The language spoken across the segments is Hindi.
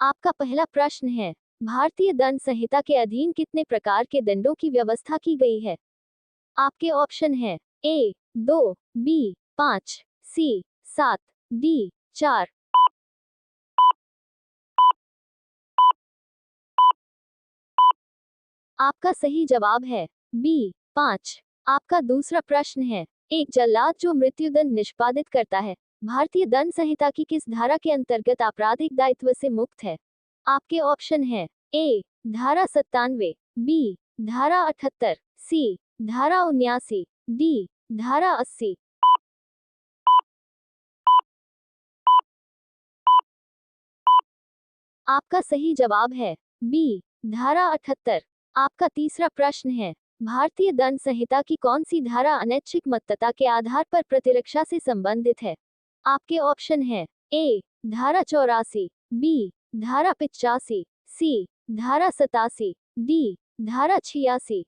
आपका पहला प्रश्न है, भारतीय दंड संहिता के अधीन कितने प्रकार के दंडों की व्यवस्था की गई है? आपके ऑप्शन है ए 2, बी 5, सी 7, डी 4। आपका सही जवाब है बी 5। आपका दूसरा प्रश्न है, एक जल्लाद जो मृत्युदंड निष्पादित करता है, भारतीय दंड संहिता की किस धारा के अंतर्गत आपराधिक दायित्व से मुक्त है? आपके ऑप्शन है ए धारा 97, बी धारा 78, सी धारा 79, डी धारा 80। आपका सही जवाब है बी धारा 78। आपका तीसरा प्रश्न है, भारतीय दंड संहिता की कौन सी धारा अनैच्छिक मत्तता के आधार पर प्रतिरक्षा से संबंधित है? आपके ऑप्शन है ए धारा 84, बी धारा 85, सी धारा 87, डी धारा 86।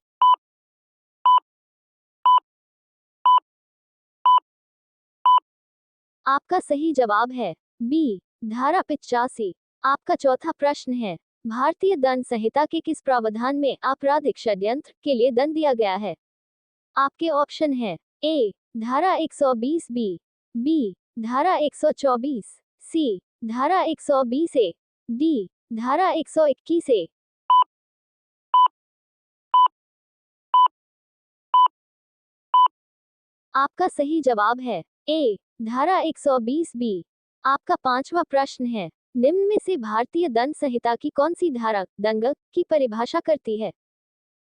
आपका सही जवाब है बी धारा 85। आपका चौथा प्रश्न है, भारतीय दंड संहिता के किस प्रावधान में आपराधिक षड्यंत्र के लिए दंड दिया गया है? आपके ऑप्शन है ए धारा 120 बी धारा 124, सी धारा 120 ए, डी धारा 121 ए। आपका सही जवाब है ए धारा 120 बी। आपका पांचवा प्रश्न है, निम्न में से भारतीय दंड संहिता की कौन सी धारा दंगल की परिभाषा करती है?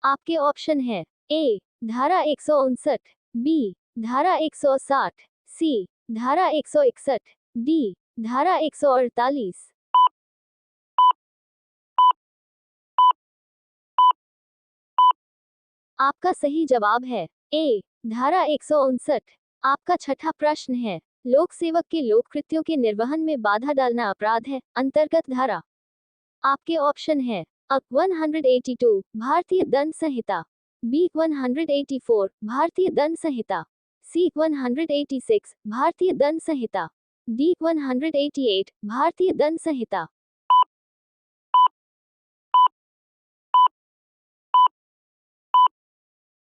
आपके ऑप्शन है ए धारा 159, बी धारा 160, सी धारा 161, डी धारा 148। आपका सही जवाब है ए धारा 159। आपका छठा प्रश्न है, लोक सेवक के लोक कृत्यों के निर्वहन में बाधा डालना अपराध है, अंतर्गत धारा। आपके ऑप्शन है अ 182 भारतीय दंड संहिता, बी 184 भारतीय दंड संहिता, सी 186 भारतीय दंड संहिता, डी 188 भारतीय दंड संहिता।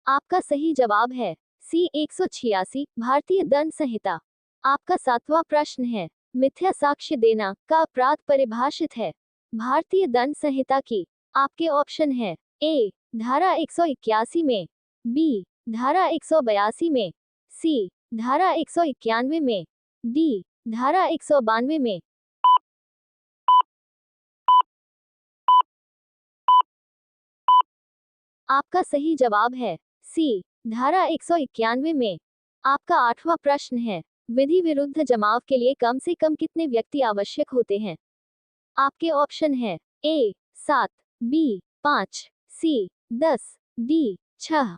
आपका सही जवाब है सी 186 भारतीय दंड संहिता। आपका सातवां प्रश्न है, मिथ्या साक्ष्य देना का अपराध परिभाषित है भारतीय दंड संहिता की। आपके ऑप्शन है ए धारा 181 में, बी धारा 182 में, सी धारा 191 में, डी धारा 192 में। आपका सही जवाब है सी धारा 191 में। आपका आठवां प्रश्न है, विधि विरुद्ध जमाव के लिए कम से कम कितने व्यक्ति आवश्यक होते हैं? आपके ऑप्शन है ए 7, बी 5, सी 10, डी 6।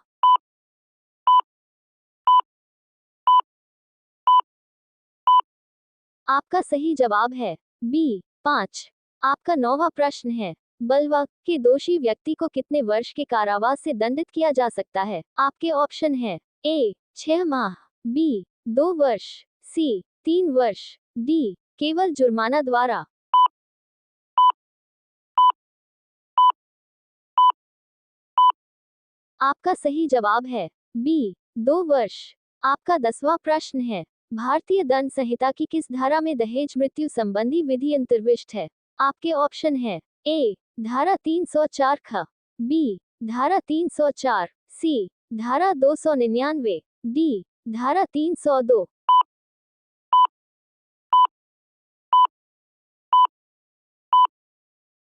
आपका सही जवाब है बी 5। आपका नौवां प्रश्न है, बलवा के दोषी व्यक्ति को कितने वर्ष के कारावास से दंडित किया जा सकता है? आपके ऑप्शन है ए 6 माह, बी 2 वर्ष, सी 3 वर्ष, डी केवल जुर्माना द्वारा। आपका सही जवाब है बी 2 वर्ष। आपका 10वां प्रश्न है, भारतीय दंड संहिता की किस धारा में दहेज मृत्यु संबंधी विधि अंतर्विष्ट है? आपके ऑप्शन है ए धारा 304 ख, बी धारा 304, सी धारा 299, डी धारा 302।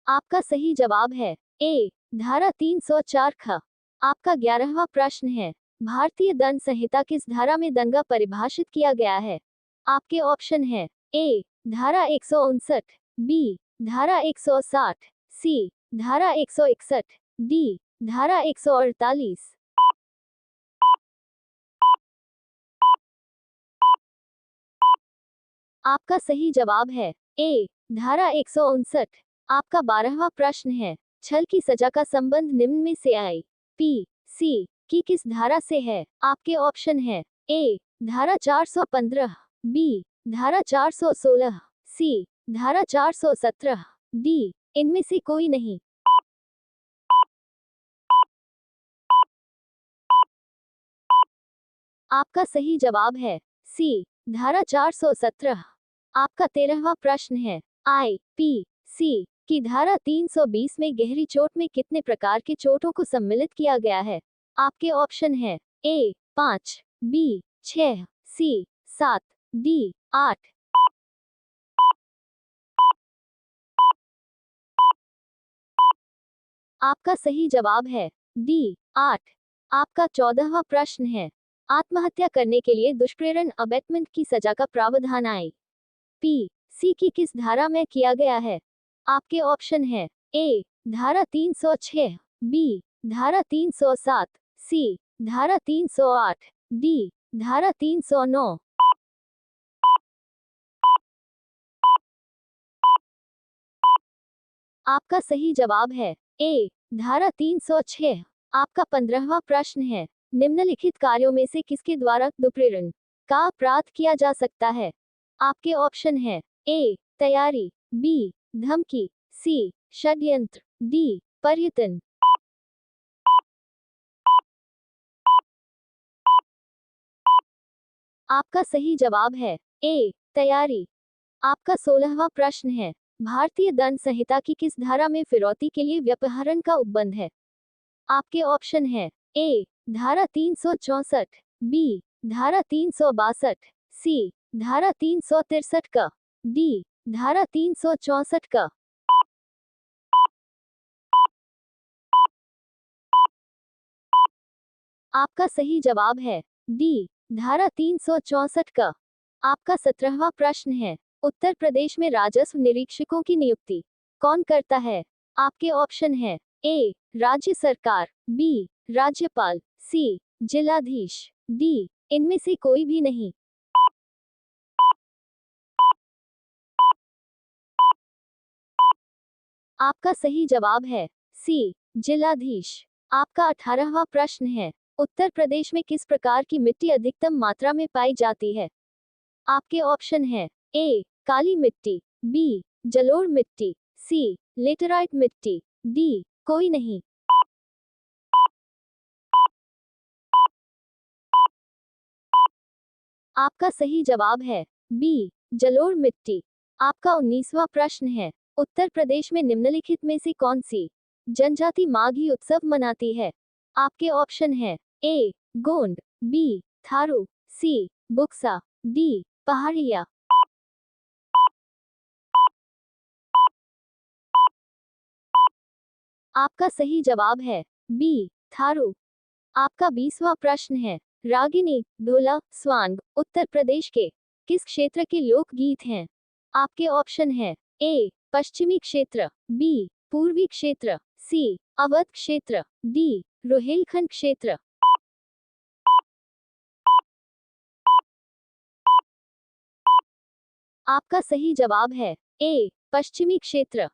आपका सही जवाब है ए धारा 304 ख। आपका 11वां प्रश्न है, भारतीय दंड संहिता किस धारा में दंगा परिभाषित किया गया है? आपके ऑप्शन है ए धारा 159, बी धारा 160, सी धारा 161, डी धारा 148। आपका सही जवाब है ए धारा 159। आपका 12वां प्रश्न है, छल की सजा का संबंध निम्न में से आई पी सी की किस धारा से है? आपके ऑप्शन है ए धारा 415, बी धारा 416, सी धारा 417, डी इनमें से कोई नहीं। आपका सही जवाब है सी धारा 417। आपका 13वां प्रश्न है IPC की धारा 320 में गहरी चोट में कितने प्रकार के चोटों को सम्मिलित किया गया है? आपके ऑप्शन है A 5, B 6, C 7, D 8। आपका सही जवाब है D 8। आपका 14वां प्रश्न है आत्महत्या करने के लिए दुष्प्रेरण अबेटमेंट की सजा का प्रावधान IPC की किस धारा में किया गया है? आपके ऑप्शन है A धारा 306, B धारा 307, C धारा 308, D धारा 309। आपका सही जवाब है A धारा 306। आपका 15वां प्रश्न है निम्नलिखित कार्यों में से किसके द्वारा दुष्प्रेरण का अपराध किया जा सकता है? आपके ऑप्शन है A तैयारी, B धमकी, C षड्यंत्र, D पर्यटन। आपका सही जवाब है A तैयारी। आपका 16वां प्रश्न है भारतीय दंड संहिता की किस धारा में फिरौती के लिए व्यपहरण का उपबंध है? आपके ऑप्शन है A धारा 364, B धारा 362, C धारा 363 का, D धारा 364 का। आपका सही जवाब है D धारा 364 का। आपका 17वां प्रश्न है उत्तर प्रदेश में राजस्व निरीक्षकों की नियुक्ति कौन करता है? आपके ऑप्शन है A राज्य सरकार, B राज्यपाल, C जिलाधीश, D इनमें से कोई भी नहीं। आपका सही जवाब है C जिलाधीश। आपका 18वां प्रश्न है उत्तर प्रदेश में किस प्रकार की मिट्टी अधिकतम मात्रा में पाई जाती है? आपके ऑप्शन है A काली मिट्टी, B जलोढ़ मिट्टी, C लेटेराइट मिट्टी, D कोई नहीं। आपका सही जवाब है B जलोढ़ मिट्टी। आपका 19वां प्रश्न है उत्तर प्रदेश में निम्नलिखित में से कौन सी जनजाति माघी उत्सव मनाती है? आपके ऑप्शन है A Gond, B Tharu, C Buxa, D पहाड़िया। आपका सही जवाब है B थारू। आपका 20वां प्रश्न है रागिनी ढोला स्वांग उत्तर प्रदेश के किस क्षेत्र के लोकगीत हैं? आपके ऑप्शन है A पश्चिमी क्षेत्र, B पूर्वी क्षेत्र, C अवध क्षेत्र, D रोहिलखंड क्षेत्र। आपका सही जवाब है A पश्चिमी क्षेत्र।